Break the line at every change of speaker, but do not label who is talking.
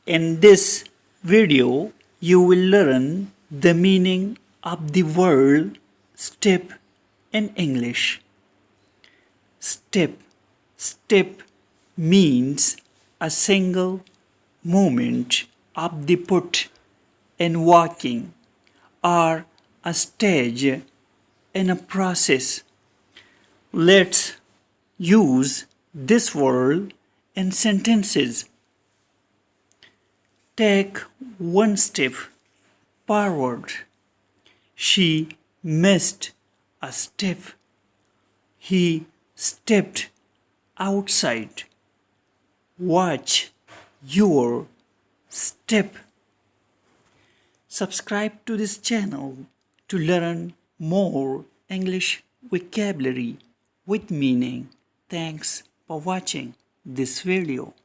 In this video, you will learn the meaning of the word step in English. Step means a single movement of the foot in walking or a stage in a process. Let's use this word in sentences. Take one step forward. She missed a step. He stepped outside. Watch your step. Subscribe to this channel to learn more English vocabulary with meaning. Thanks for watching this video.